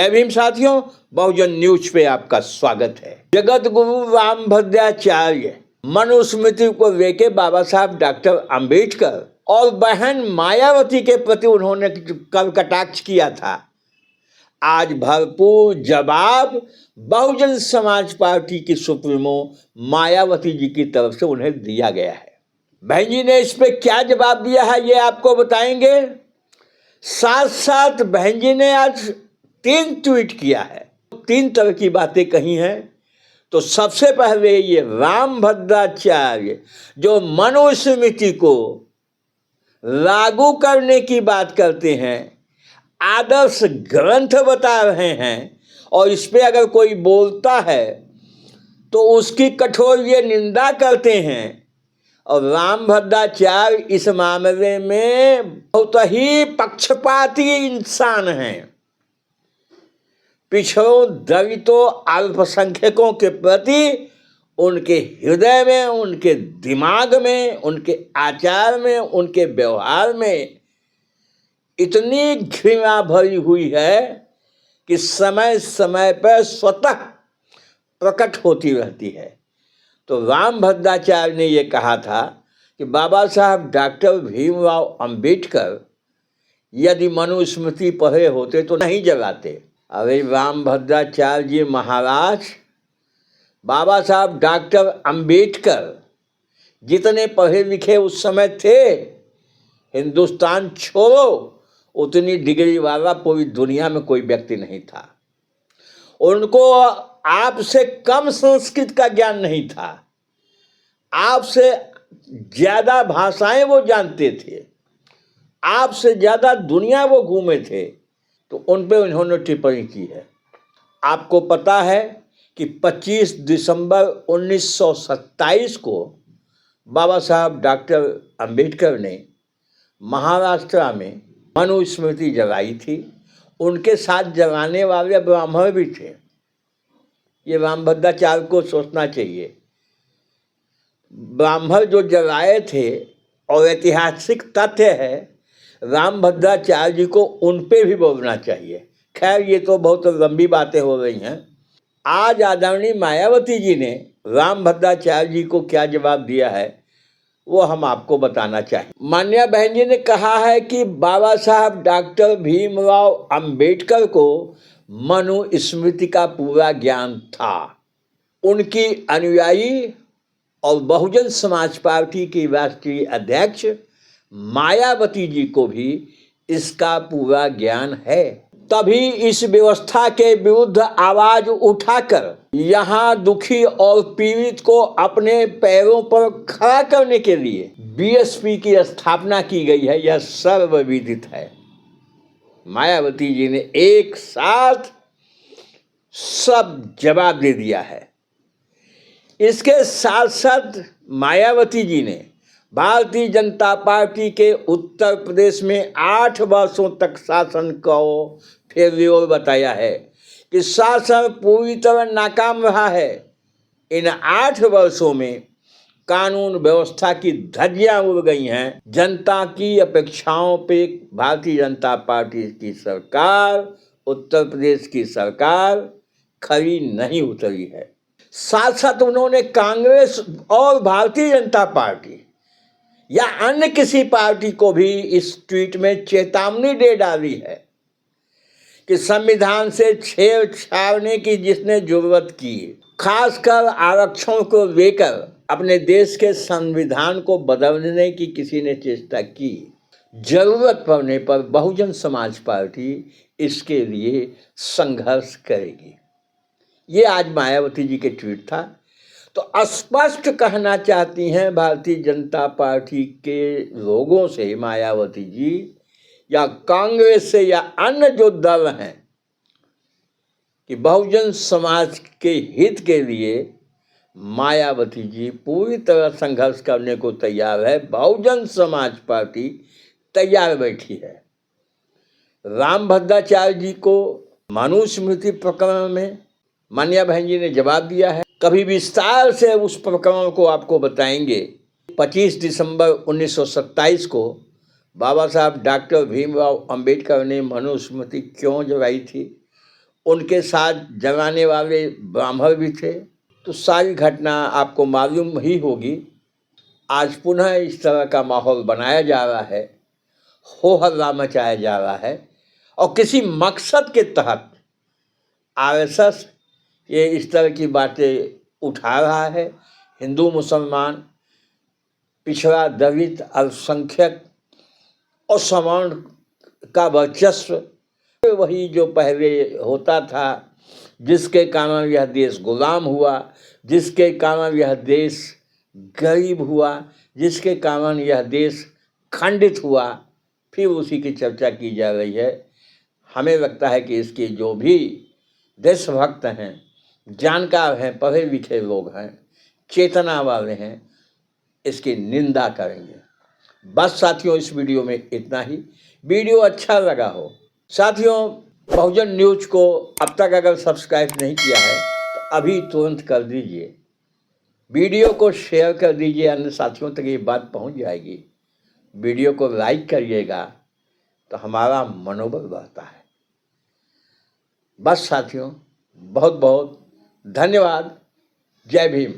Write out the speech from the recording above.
जय भीम साथियों, बहुजन न्यूज पे आपका स्वागत है। जगत गुरु रामभद्राचार्य मनुस्मृति को लेके बाबा साहब डॉक्टर अंबेडकर और बहन मायावती के प्रति उन्होंने कल कटाक्ष किया था। आज भरपूर जवाब बहुजन समाज पार्टी की सुप्रीमो मायावती जी की तरफ से उन्हें दिया गया है। बहन जी ने इस पे क्या जवाब दिया है ये आपको बताएंगे। साथ साथ बहन जी ने आज 3 ट्वीट किया है, 3 तरह की बातें कही हैं। तो सबसे पहले ये रामभद्राचार्य जो मनुस्मृति को लागू करने की बात करते हैं, आदर्श ग्रंथ बता रहे हैं, और इस पे अगर कोई बोलता है तो उसकी कठोर ये निंदा करते हैं। और रामभद्राचार्य इस मामले में बहुत ही पक्षपाती इंसान हैं। पिछड़ों, दलितों, अल्पसंख्यकों के प्रति उनके हृदय में, उनके दिमाग में, उनके आचार में, उनके व्यवहार में इतनी घृणा भरी हुई है कि समय समय पर स्वतः प्रकट होती रहती है। तो रामभद्राचार्य ने ये कहा था कि बाबा साहब डॉक्टर भीमराव अंबेडकर यदि मनुस्मृति पढ़े होते तो नहीं जगाते। अरे रामभद्राचार्य जी महाराज, बाबा साहब डॉक्टर अंबेडकर जितने पढ़े लिखे उस समय थे, हिंदुस्तान छोड़ो उतनी डिग्री वाला पूरी दुनिया में कोई व्यक्ति नहीं था। उनको आपसे कम संस्कृत का ज्ञान नहीं था, आपसे ज़्यादा भाषाएं वो जानते थे, आपसे ज़्यादा दुनिया वो घूमे थे। तो उन पे उन्होंने टिप्पणी की है। आपको पता है कि 25 दिसंबर 1927 को बाबा साहब डॉक्टर अंबेडकर ने महाराष्ट्र में मनुस्मृति जगाई थी। उनके साथ जगाने वाले ब्राह्मण भी थे। ये रामभद्राचार्य को सोचना चाहिए। ब्राह्मण जो जगाए थे, और ऐतिहासिक तथ्य है, रामभद्राचार्य जी को उन पे भी बोलना चाहिए। खैर, ये तो बहुत लंबी बातें हो रही हैं। आज आदरणीय मायावती जी ने रामभद्राचार्य जी को क्या जवाब दिया है वो हम आपको बताना चाहिए। मान्या बहन जी ने कहा है कि बाबा साहब डॉक्टर भीमराव अंबेडकर को मनुस्मृति का पूरा ज्ञान था। उनकी अनुयायी और बहुजन समाज पार्टी की राष्ट्रीय अध्यक्ष मायावती जी को भी इसका पूरा ज्ञान है। तभी इस व्यवस्था के विरुद्ध आवाज उठाकर यहाँ दुखी और पीड़ित को अपने पैरों पर खड़ा करने के लिए बीएसपी की स्थापना की गई है। यह सर्वविदित है। मायावती जी ने एक साथ सब जवाब दे दिया है। इसके साथ साथ मायावती जी ने भारतीय जनता पार्टी के उत्तर प्रदेश में 8 वर्षों तक शासन को फेल्योर बताया है कि शासन पूरी तरह नाकाम रहा है। इन 8 वर्षों में कानून व्यवस्था की धज्जियां उड़ गई हैं। जनता की अपेक्षाओं पे भारतीय जनता पार्टी की सरकार, उत्तर प्रदेश की सरकार खरी नहीं उतरी है। साथ साथ उन्होंने कांग्रेस और भारतीय जनता पार्टी या अन्य किसी पार्टी को भी इस ट्वीट में चेतावनी दे डाली है कि संविधान से छेड़छाड़ने की जिसने जरूरत की, खासकर आरक्षण को लेकर अपने देश के संविधान को बदलने की किसी ने चेष्टा की, जरूरत पड़ने पर बहुजन समाज पार्टी इसके लिए संघर्ष करेगी। ये आज मायावती जी के ट्वीट था। तो स्पष्ट कहना चाहती हैं भारतीय जनता पार्टी के लोगों से मायावती जी, या कांग्रेस से, या अन्य जो दल हैं, कि बहुजन समाज के हित के लिए मायावती जी पूरी तरह संघर्ष करने को तैयार है। बहुजन समाज पार्टी तैयार बैठी है। रामभद्राचार्य जी को मनुस्मृति प्रकरण में मान्या बहन जी ने जवाब दिया है। कभी विस्तार से उस प्रकरण को आपको बताएंगे। 25 दिसंबर 1927 को बाबा साहब डॉक्टर भीमराव अंबेडकर ने मनुस्मृति क्यों जगाई थी, उनके साथ जगाने वाले ब्राह्मण भी थे। तो सारी घटना आपको मालूम ही होगी। आज पुनः इस तरह का माहौल बनाया जा रहा है, हो हल्ला मचाया जा रहा है और किसी मकसद के तहत आरएसएस ये इस तरह की बातें उठा रहा है। हिंदू मुसलमान, पिछड़ा दलित, अल्पसंख्यक और सवर्ण का वर्चस्व वही जो पहले होता था, जिसके कारण यह देश गुलाम हुआ, जिसके कारण यह देश गरीब हुआ, जिसके कारण यह देश खंडित हुआ, फिर उसी की चर्चा की जा रही है। हमें लगता है कि इसके जो भी देशभक्त हैं, जानकार हैं, पढ़े लिखे लोग हैं, चेतना वाले हैं, इसकी निंदा करेंगे। बस साथियों, इस वीडियो में इतना ही। वीडियो अच्छा लगा हो, साथियों बहुजन न्यूज को अब तक अगर सब्सक्राइब नहीं किया है तो अभी तुरंत कर दीजिए। वीडियो को शेयर कर दीजिए, अन्य साथियों तक ये बात पहुंच जाएगी। वीडियो को लाइक करिएगा तो हमारा मनोबल बढ़ता है। बस साथियों, बहुत बहुत धन्यवाद। जय भीम।